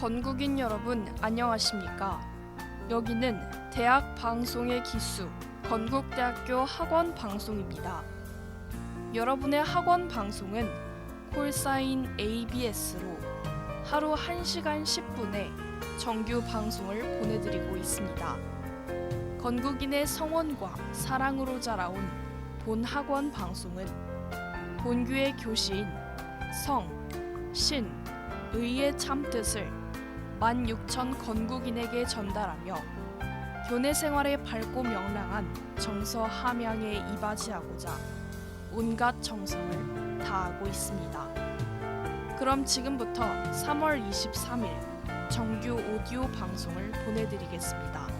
건국인 여러분 안녕하십니까? 여기는 대학 방송의 기수 건국대학교 학원 방송입니다. 여러분의 학원 방송은 콜사인 ABS로 하루 1시간 10분의 정규 방송을 보내드리고 있습니다. 건국인의 성원과 사랑으로 자라온 본 학원 방송은 본교의 교시인 성, 신, 의의 참뜻을 16,000 건국인에게 전달하며 교내 생활에 밝고 명랑한 정서 함양에 이바지하고자 온갖 정성을 다하고 있습니다. 그럼 지금부터 3월 23일 정규 오디오 방송을 보내드리겠습니다.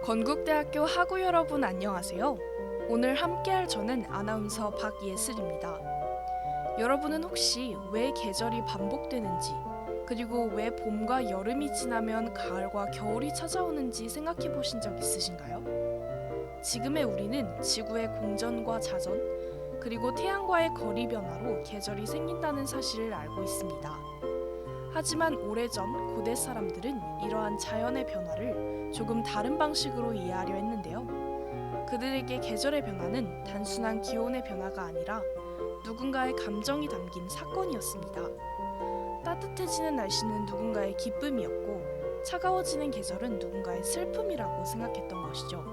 건국대학교 학우 여러분 안녕하세요. 오늘 함께할 저는 아나운서 박예슬입니다. 여러분은 혹시 왜 계절이 반복되는지, 그리고 왜 봄과 여름이 지나면 가을과 겨울이 찾아오는지 생각해 보신 적 있으신가요? 지금의 우리는 지구의 공전과 자전, 그리고 태양과의 거리 변화로 계절이 생긴다는 사실을 알고 있습니다. 하지만 오래전 고대 사람들은 이러한 자연의 변화를 조금 다른 방식으로 이해하려 했는데요. 그들에게 계절의 변화는 단순한 기온의 변화가 아니라 누군가의 감정이 담긴 사건이었습니다. 따뜻해지는 날씨는 누군가의 기쁨이었고 차가워지는 계절은 누군가의 슬픔이라고 생각했던 것이죠.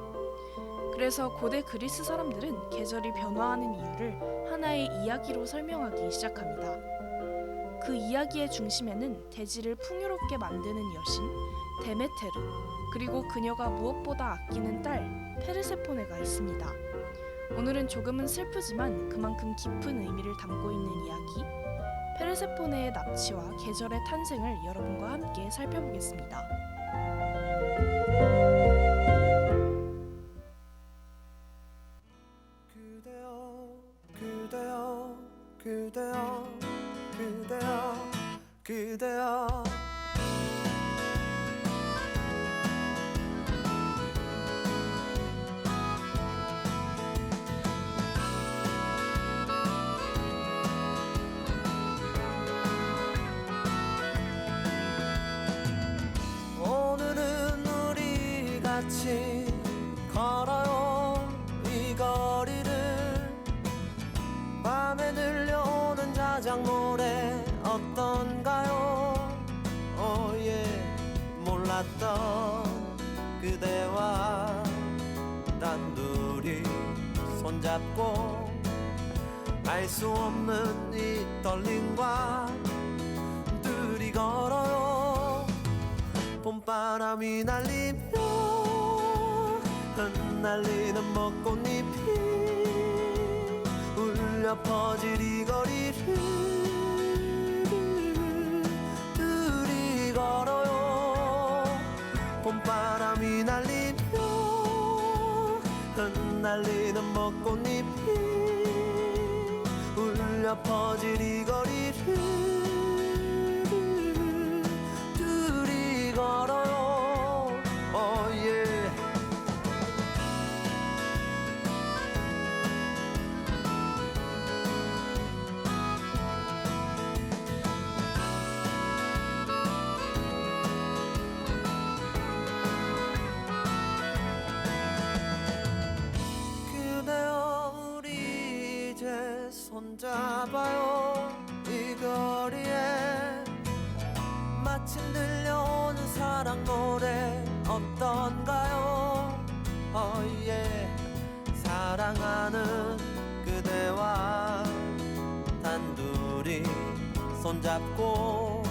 그래서 고대 그리스 사람들은 계절이 변화하는 이유를 하나의 이야기로 설명하기 시작합니다. 그 이야기의 중심에는 대지를 풍요롭게 만드는 여신 데메테르, 그리고 그녀가 무엇보다 아끼는 딸 페르세포네가 있습니다. 오늘은 조금은 슬프지만 그만큼 깊은 의미를 담고 있는 이야기 페르세포네의 납치와 계절의 탄생을 여러분과 함께 살펴보겠습니다. 그대여 그대여 그대여 그대여 그대여 오늘은 우리 같이 걸어요 이 거리를 밤에 들려오는 자작 노래 어떤가요? 몰랐던 그대와 단둘이 손잡고 알 수 없는 이 떨림과 둘이 걸어요 봄바람이 날리며 흩날리는 벚꽃잎이 울려 퍼질 이 거리를 둘이 걸어요 봄바람이 날리며 흩날리는 벚꽃잎이 울려 퍼질 이 거리를 둘이 걸어요 그대여 우리 이제 손잡아요 이 거리에 마침 들려오는 사랑 노래 어떤가요? 사랑하는 그대와 단둘이 손잡고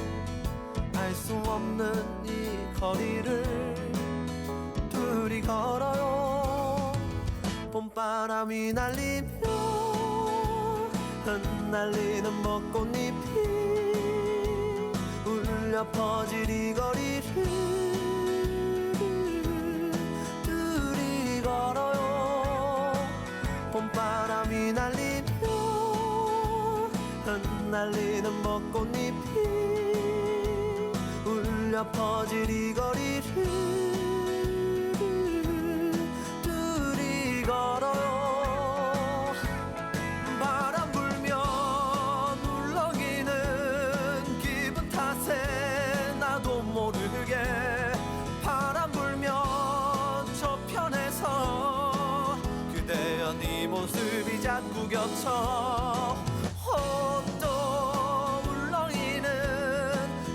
알 수 없는 이 거리를 둘이 걸어요 봄바람이 날리며 흩날리는 벚꽃잎이 울려 퍼질 이 거리를 둘이 걸어요 봄바람이 날리며 흩날리는 벚꽃잎이 울려 울려 퍼질 이 거리를 둘이 걸어요. 바람 불면 울렁이는 기분 탓에 나도 모르게 바람 불면 저편에서 그대여 네 모습이 자꾸 겹쳐 또 울렁이는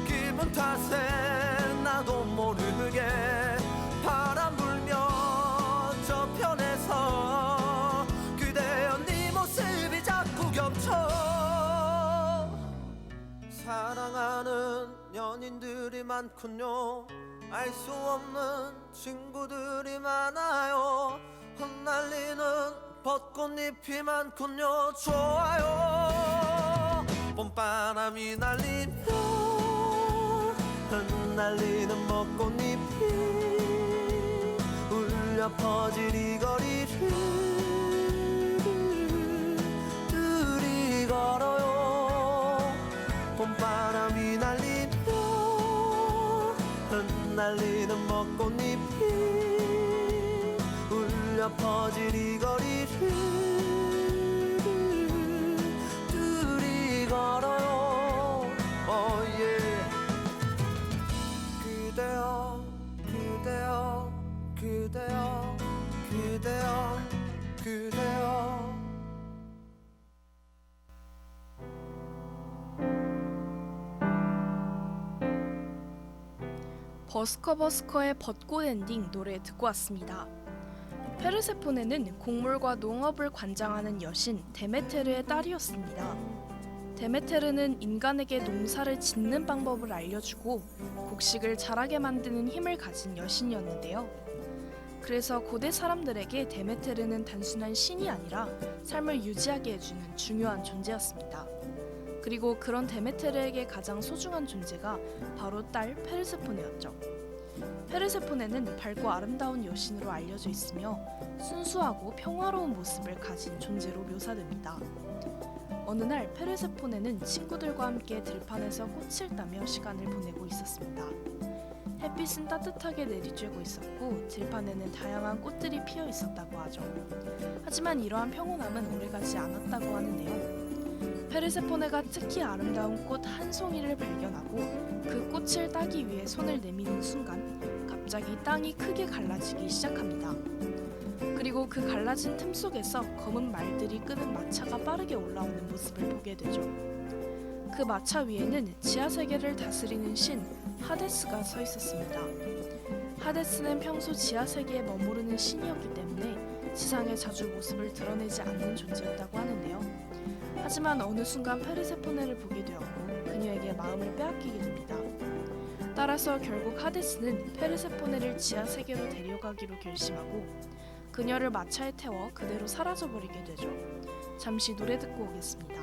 기분 탓에 나도 모르게 바람 불면 저편에서 그대여 네 모습이 자꾸 겹쳐 사랑하는 연인들이 많군요. 알 수 없는 친구들이 많아요. 흩날리는 벚꽃잎이 많군요. 좋아요. 봄바람이 날리며 흩날리는 벚꽃잎이 울려 퍼질 이 거리를 둘이 걸어요. 봄바람이 날리며 흩날리는 벚꽃잎이 울려 퍼질 이 거리를 둘이 걸어요. 그대여 그대여 그대여 그대여 그대여 버스커의 벚꽃 엔딩 노래 듣고 왔습니다. 페르세포네는 곡물과 농업을 관장하는 여신 데메테르의 딸이었습니다. 데메테르는 인간에게 농사를 짓는 방법을 알려주고 곡식을 자라게 만드는 힘을 가진 여신이었는데요. 그래서 고대 사람들에게 데메테르는 단순한 신이 아니라 삶을 유지하게 해주는 중요한 존재였습니다. 그리고 그런 데메테르에게 가장 소중한 존재가 바로 딸 페르세포네였죠. 페르세포네는 밝고 아름다운 여신으로 알려져 있으며 순수하고 평화로운 모습을 가진 존재로 묘사됩니다. 어느 날 페르세포네는 친구들과 함께 들판에서 꽃을 따며 시간을 보내고 있었습니다. 햇빛은 따뜻하게 내리쬐고 있었고 들판에는 다양한 꽃들이 피어 있었다고 하죠. 하지만 이러한 평온함은 오래가지 않았다고 하는데요. 페르세포네가 특히 아름다운 꽃 한 송이를 발견하고 그 꽃을 따기 위해 손을 내미는 순간 갑자기 땅이 크게 갈라지기 시작합니다. 그리고 그 갈라진 틈 속에서 검은 말들이 끄는 마차가 빠르게 올라오는 모습을 보게 되죠. 그 마차 위에는 지하세계를 다스리는 신 하데스가 서 있었습니다. 하데스는 평소 지하세계에 머무르는 신이었기 때문에 지상에 자주 모습을 드러내지 않는 존재였다고 하는데요. 하지만 어느 순간 페르세포네를 보게 되었고 그녀에게 마음을 빼앗기게 됩니다. 따라서 결국 하데스는 페르세포네를 지하세계로 데려가기로 결심하고 그녀를 마차에 태워 그대로 사라져버리게 되죠. 잠시 노래 듣고 오겠습니다.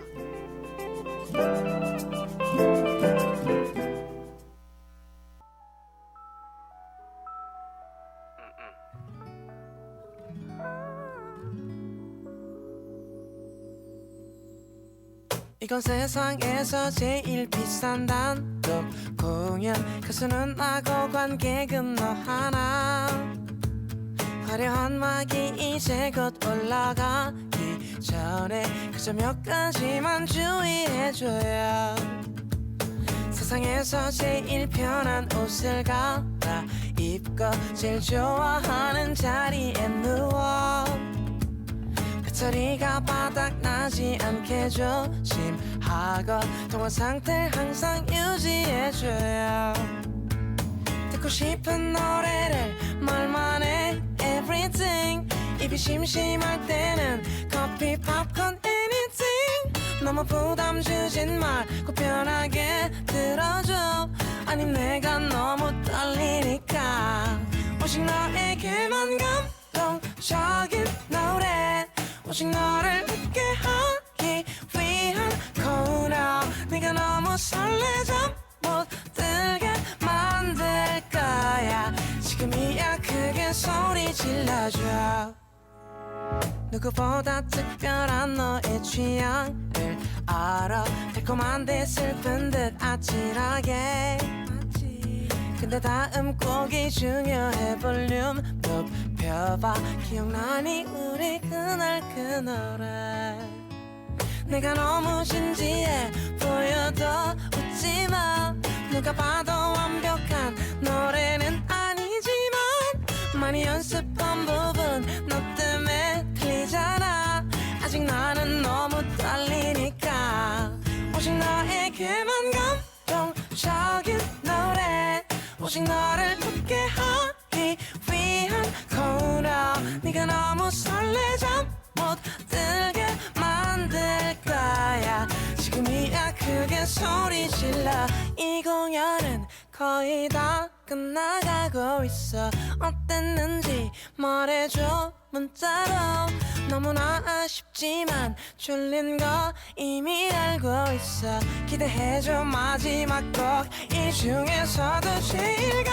이건 세상에서 제일 비싼 단독 공연 가수는 나고 관객은 너 하나 화려한 막이 이제 곧 올라가기 전에 그저 몇 가지만 주의해줘요. 세상에서 제일 편한 옷을 갈아입고 제일 좋아하는 자리에 누워 배터리가 바닥나지 않게 조심하고 통화 상태를 항상 유지해줘요. 듣고 싶은 노래를 말만 해 everything 입이 심심할 때는 커피 팝콘 anything 너무 부담 주진 말고 편하게 들어줘 아님 내가 너무 떨리니까 오직 너에게만 감동적인 노래 오직 너를 웃게 하기 위한 코너 네가 너무 설레져 못 들게 만들 거야 지금이야 크게 소리 질러줘 누구보다 특별한 너의 취향을 알아 달콤한 듯 슬픈 듯 아찔하게 근데 다음 곡이 중요해. 볼륨 높여봐. 기억나니 우리 그날 그 노래. 내가 너무 진지해 보여도 웃지마. 누가 봐도 완벽한 노래는 아니지만 많이 연습한 부분 너 때문에 틀리잖아. 아직 나는 너무 떨리니까 오직 너에게만 감동적인 노래. 오직 너를 웃게 하기 위한 코너. 네가 너무 설레잠 못 들게 만들 거야. 지금이야 크게 소리 질러. 이 공연은 거의 다 끝나가고 있어. 어땠는지 말해줘 문자로. 너무나 아쉽지만 졸린 거 이미 알고 있어. 기대해줘 마지막 곡. 이 중에서도 제일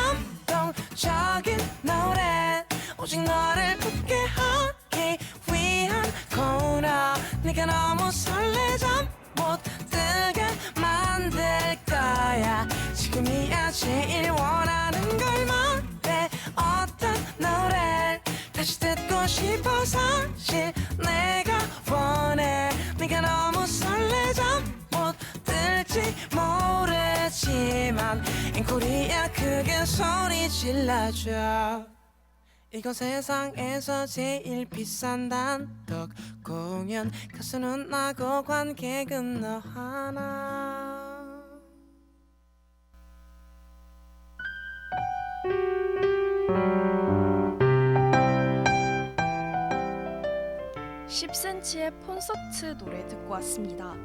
감동적인 노래. 오직 너를 웃게 하기 위한 코너. 네가 너무 설레잠 못 들게 만들 거야. 지금이야 제일 원하는 걸 말해. 어떤 노래 다시 듣고 싶어. 사실 내가 원해. 네가 너무 설레잠 못 들지 모르지만 앵콜이야 크게 소리 질러줘. 이거 세상에서 제일 비싼 단독 공연. 가수는 나고 관객은 너 하나. 10cm의 콘서트 노래 듣고 왔습니다.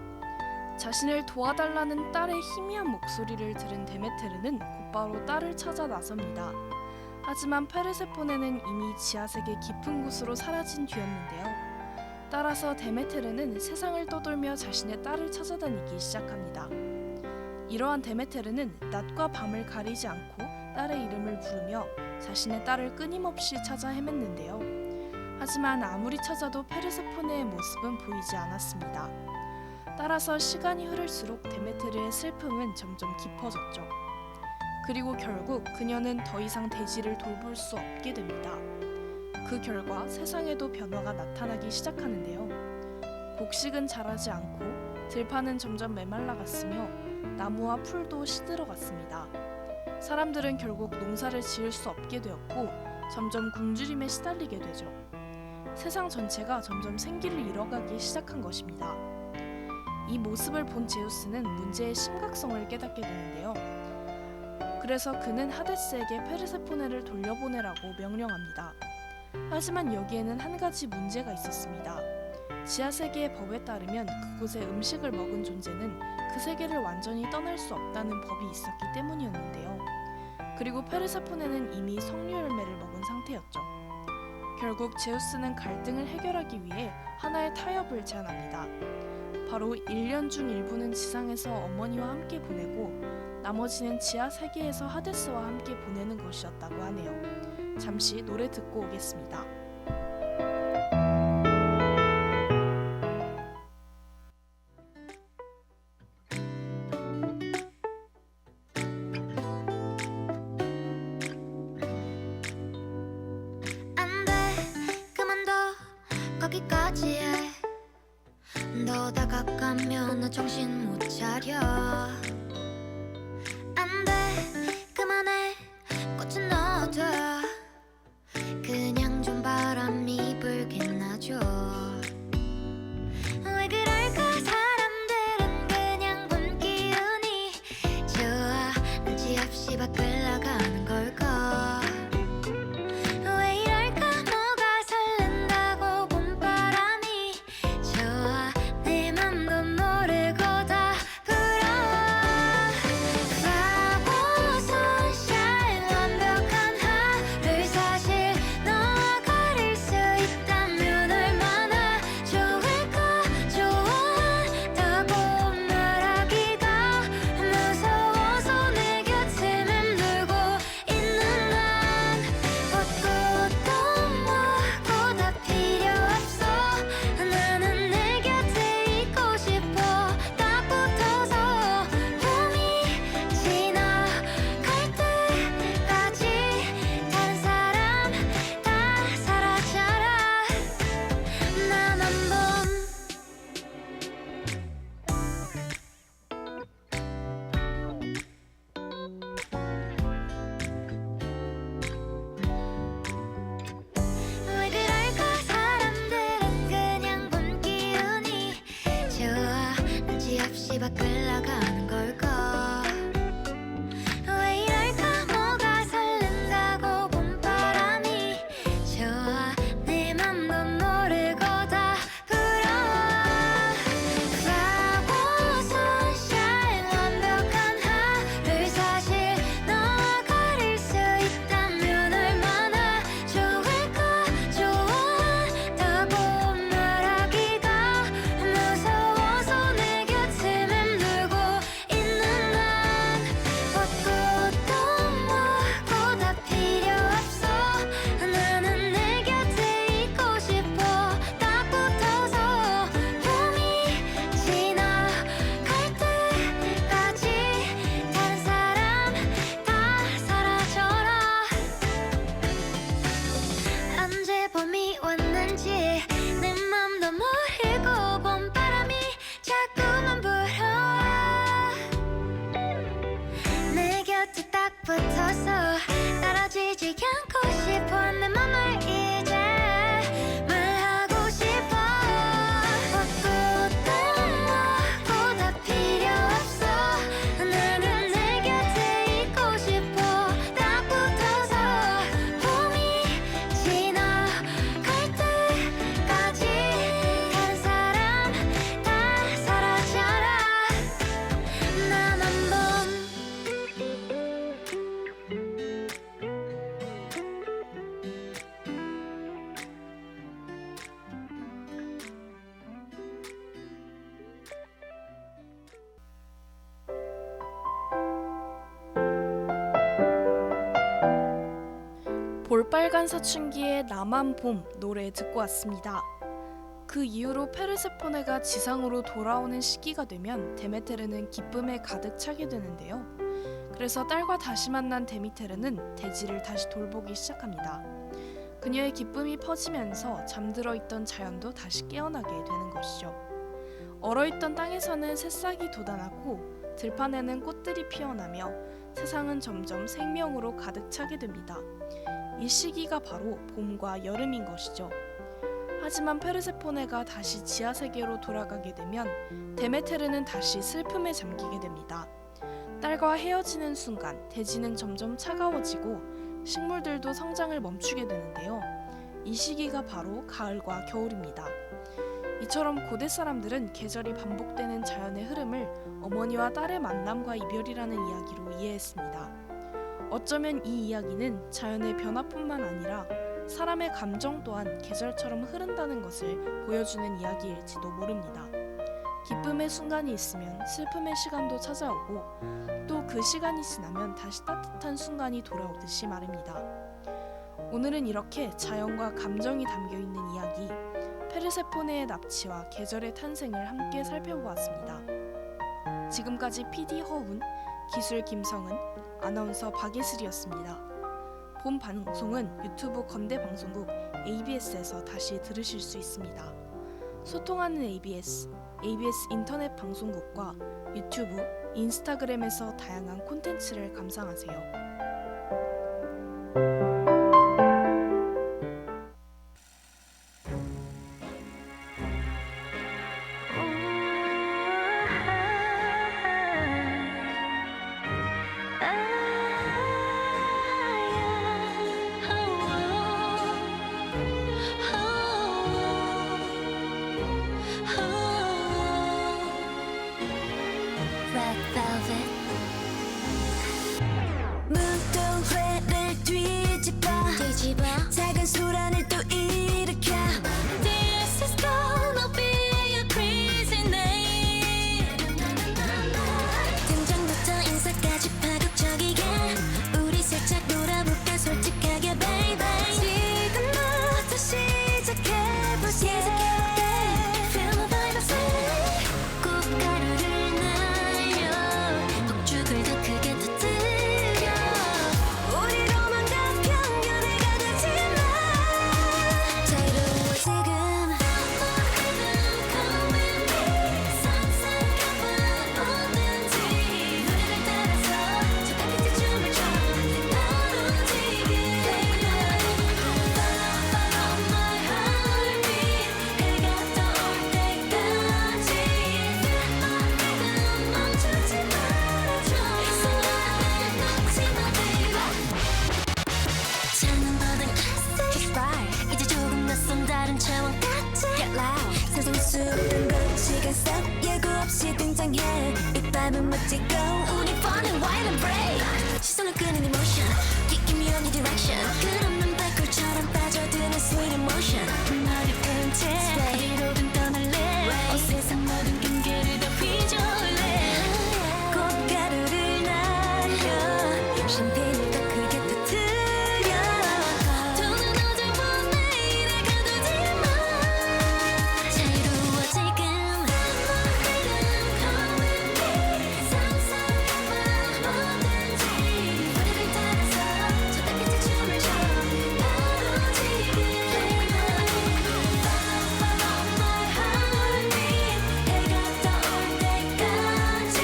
자신을 도와달라는 딸의 희미한 목소리를 들은 데메테르는 곧바로 딸을 찾아 나섭니다. 하지만 페르세포네는 이미 지하세계 깊은 곳으로 사라진 뒤였는데요. 따라서 데메테르는 세상을 떠돌며 자신의 딸을 찾아다니기 시작합니다. 이러한 데메테르는 낮과 밤을 가리지 않고 딸의 이름을 부르며 자신의 딸을 끊임없이 찾아 헤맸는데요. 하지만 아무리 찾아도 페르세포네의 모습은 보이지 않았습니다. 따라서 시간이 흐를수록 데메테르의 슬픔은 점점 깊어졌죠. 그리고 결국 그녀는 더 이상 대지를 돌볼 수 없게 됩니다. 그 결과 세상에도 변화가 나타나기 시작하는데요. 곡식은 자라지 않고 들판은 점점 메말라갔으며 나무와 풀도 시들어갔습니다. 사람들은 결국 농사를 지을 수 없게 되었고 점점 굶주림에 시달리게 되죠. 세상 전체가 점점 생기를 잃어가기 시작한 것입니다. 이 모습을 본 제우스는 문제의 심각성을 깨닫게 되는데요. 그래서 그는 하데스에게 페르세포네를 돌려보내라고 명령합니다. 하지만 여기에는 한 가지 문제가 있었습니다. 지하세계의 법에 따르면 그곳에 음식을 먹은 존재는 그 세계를 완전히 떠날 수 없다는 법이 있었기 때문이었는데요. 그리고 페르세포네는 이미 석류열매를 먹은 상태였죠. 결국 제우스는 갈등을 해결하기 위해 하나의 타협을 제안합니다. 바로 1년 중 일부는 지상에서 어머니와 함께 보내고 나머지는 지하 세계에서 하데스와 함께 보내는 것이었다고 하네요. 잠시 노래 듣고 오겠습니다. 안돼 그만둬 거기까지 해. 너 다가가면 나 정신 못 차려. 안돼 그만해 꽃은 넣어둬. 그냥 좀 바람이 불긴 하죠. 왜 그럴까 사람들은 그냥 본 기운이 좋아. 눈치 없이 밖을 나가는 걸까. 왜 이럴까 뭐가 설렌다고 봄바람이 좋아. 내 맘도 모르고 다 불어. 없이 밖을 나가는 걸까 왜 이럴까 뭐가 설렌다고 봄바람이 좋아 내 맘도 모르고 다 불어와 Flower sunshine 완벽한 하루를 사실 너와 가릴 수 있다면 얼마나 좋을까 좋아한다고 말하기가 무서워서 내 곁을 맴돌고 있는 난 꽃도 뭐고 다 필요 없어 나는 내 곁에 있고 싶어 딱 붙어서 봄이 지나갈 때까지 다른 사람 다 사라져라 언제 봄이 왔는지 내 맘도 모르고 봄바람이 자꾸만 불어와 내 곁에 딱 붙어서 떨어지지 않고 싶어 내 맘을 이제 말하고 싶어 꽃도 뭐고 다 필요 없어 나는 내 곁에 있고 싶어 딱 붙어서 봄이 지나갈 때까지 다른 사람 다 사라져라 나만 봄 볼빨간 사춘기의 나만 봄 노래 듣고 왔습니다. 그 이후로 페르세포네가 지상으로 돌아오는 시기가 되면 데메테르는 기쁨에 가득 차게 되는데요. 그래서 딸과 다시 만난 데미테르는 대지를 다시 돌보기 시작합니다. 그녀의 기쁨이 퍼지면서 잠들어 있던 자연도 다시 깨어나게 되는 것이죠. 얼어있던 땅에서는 새싹이 돋아나고 들판에는 꽃들이 피어나며 세상은 점점 생명으로 가득 차게 됩니다. 이 시기가 바로 봄과 여름인 것이죠. 하지만 페르세포네가 다시 지하세계로 돌아가게 되면 데메테르는 다시 슬픔에 잠기게 됩니다. 딸과 헤어지는 순간 대지는 점점 차가워지고 식물들도 성장을 멈추게 되는데요. 이 시기가 바로 가을과 겨울입니다. 이처럼 고대 사람들은 계절이 반복되는 자연의 흐름을 어머니와 딸의 만남과 이별이라는 이야기로 이해했습니다. 어쩌면 이 이야기는 자연의 변화뿐만 아니라 사람의 감정 또한 계절처럼 흐른다는 것을 보여주는 이야기일지도 모릅니다. 기쁨의 순간이 있으면 슬픔의 시간도 찾아오고 또 그 시간이 지나면 다시 따뜻한 순간이 돌아오듯이 말입니다. 오늘은 이렇게 자연과 감정이 담겨있는 이야기 페르세포네의 납치와 계절의 탄생을 함께 살펴보았습니다. 지금까지 PD 허운, 기술 김성은, 아나운서 박예슬이었습니다. 본 방송은 유튜브 건대방송국 ABS에서 다시 들으실 수 있습니다. 소통하는 ABS, ABS 인터넷 방송국과 유튜브, 인스타그램에서 다양한 콘텐츠를 감상하세요. Red velvet 눈동회를 뒤집어 작은 소란을 또 일으켜 This is gonna be a crazy night 등장부터 인사까지 파격적이게 우리 살짝 놀아볼까 솔직하게 baby 지금부터 시작해볼게 Feel my vibes 꽃가루를 날려 이상해 이 밤은 멋지고 우리 fun and wild and brave 시선을 끄는 emotion Give me your direction 끝없는 발걸처럼 빠져드는 sweet emotion 머리 푼채 어디로든 떠날래 온 세상 모든 경계를 다 휘저을래 꽃가루를 날려 샴페인을 더 크게 터뜨려 돈은 어제와 내일에 가두지 마 자유로워 지금 Come with me 상상해봐 뭐든지 머리를 따라서 저 달빛의 춤을 춰 바로 지금 Follow my heartbeat 해가 떠올 때까지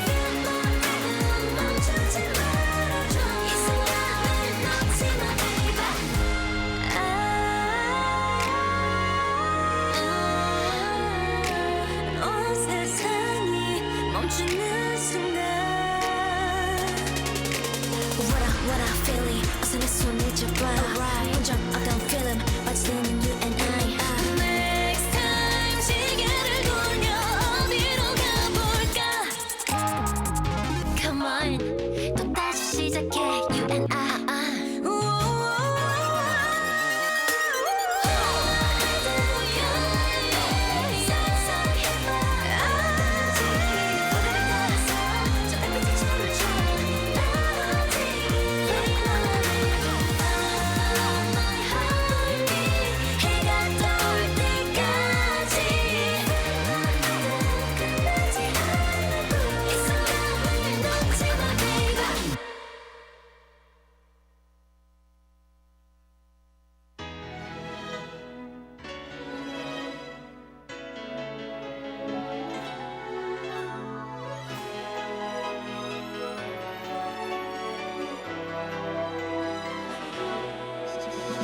Feel my rhythm 멈추지 말아줘 이 순간을 놓지 마 baby 온 세상이 멈추는 순간 What I feeling 어서 내 손을 잡아 혼자 어떤 feeling 빠지는 you and I Next time 시계를 돌려 어디로 가볼까 Come on 또 다시 시작해 you and I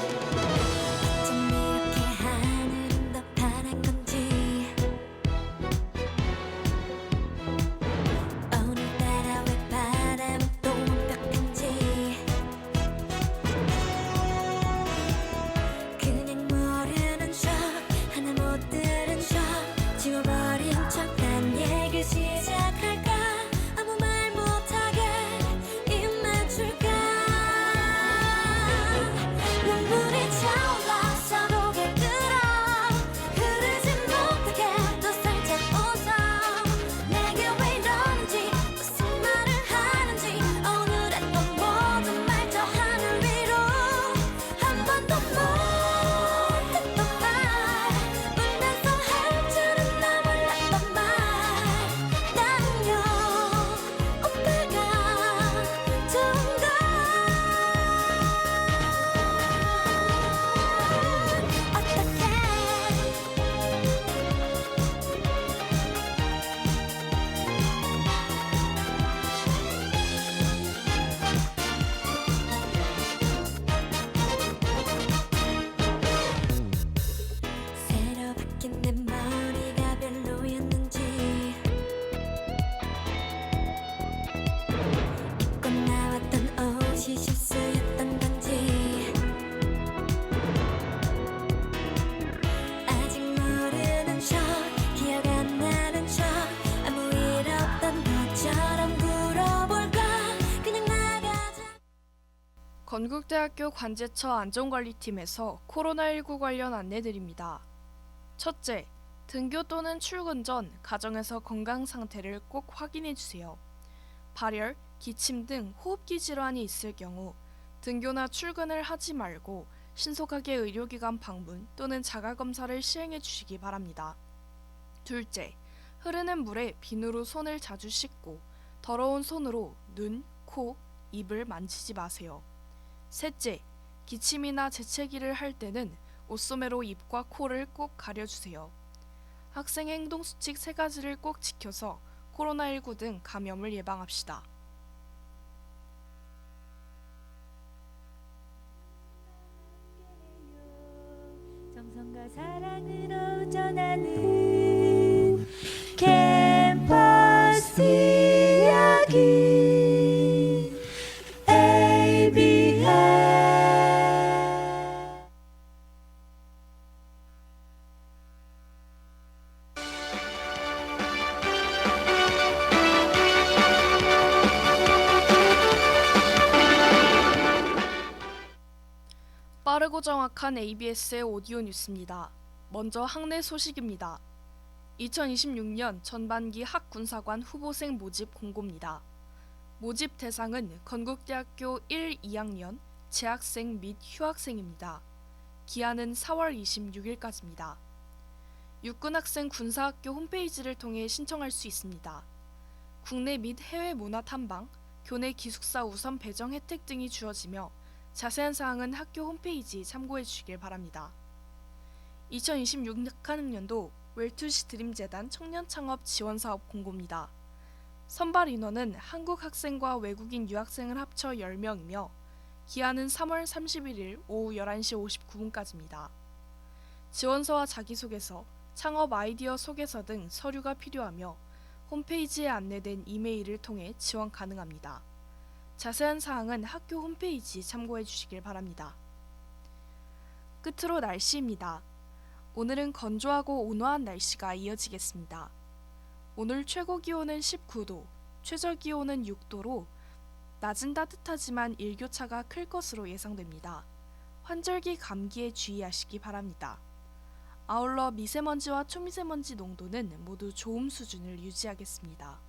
어쩜 이렇게 하늘은 더 파란 건지 오늘따라 왜 바람은 또 완벽한지 그냥 모르는 척 하나 못 들은 척 지워버린 척 난 얘기 시작할까 아무 말 못하게 입 맞출까 눈물이 차올라 서로를 끌어 흐르지 못하게 또 살짝 웃어 내게 왜 이러는지 무슨 말을 하는지 오늘의 또 모든 말 저 하늘 위로 한 번도 못했던 말 울면서 할 줄은 나 몰랐던 말 나는요 오빠가 좋은 걸 새로 바뀐 내 머리가 별로였는지 입고 나왔던 옷이 실수였던 건지 아직 모르는 척 기억 안 나는 척 아무 일 없던 것처럼 굴어볼까 그냥 나가자 건국대학교 관제처 안전관리팀에서 코로나19 관련 안내드립니다. 첫째, 등교 또는 출근 전 가정에서 건강 상태를 꼭 확인해 주세요. 발열, 기침 등 호흡기 질환이 있을 경우 등교나 출근을 하지 말고 신속하게 의료기관 방문 또는 자가검사를 시행해 주시기 바랍니다. 둘째, 흐르는 물에 비누로 손을 자주 씻고 더러운 손으로 눈, 코, 입을 만지지 마세요. 셋째, 기침이나 재채기를 할 때는 옷소매로 입과 코를 꼭 가려주세요. 학생 행동수칙 3가지를 꼭 지켜서 코로나19 등 감염을 예방합시다. 정성과 사랑으로 전하는 캠퍼스 이야기 ABS 빠르고 정확한 ABS의 오디오 뉴스입니다. 먼저 학내 소식입니다. 2026년 전반기 학군사관 후보생 모집 공고입니다. 모집 대상은 건국대학교 1, 2학년 재학생 및 휴학생입니다. 기한은 4월 26일까지입니다. 육군학생 군사학교 홈페이지를 통해 신청할 수 있습니다. 국내 및 해외 문화 탐방, 교내 기숙사 우선 배정 혜택 등이 주어지며 자세한 사항은 학교 홈페이지 참고해 주시길 바랍니다. 2026학년도 웰투시 드림재단 청년창업 지원사업 공고입니다. 선발 인원은 한국 학생과 외국인 유학생을 합쳐 10명이며 기한은 3월 31일 오후 11시 59분까지입니다. 지원서와 자기소개서, 창업 아이디어 소개서 등 서류가 필요하며 홈페이지에 안내된 이메일을 통해 지원 가능합니다. 자세한 사항은 학교 홈페이지 참고해 주시길 바랍니다. 끝으로 날씨입니다. 오늘은 건조하고 온화한 날씨가 이어지겠습니다. 오늘 최고 기온은 19도, 최저 기온은 6도로 낮은 따뜻하지만 일교차가 클 것으로 예상됩니다. 환절기 감기에 주의하시기 바랍니다. 아울러 미세먼지와 초미세먼지 농도는 모두 좋음 수준을 유지하겠습니다.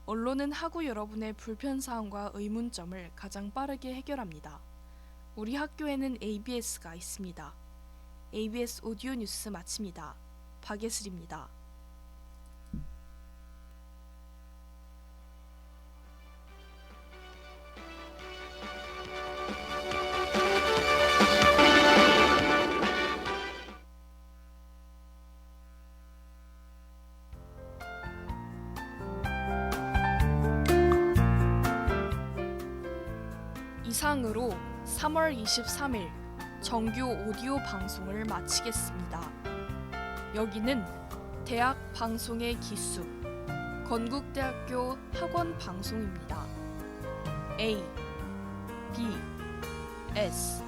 언론은 하고 여러분의 불편사항과 의문점을 가장 빠르게 해결합니다. 우리 학교에는 ABS가 있습니다. ABS 오디오 뉴스 마칩니다. 박예슬입니다. 이상으로 3월 23일 정규 오디오 방송을 마치겠습니다. 여기는 대학 방송의 기수 건국대학교 학원 방송입니다. A, B, S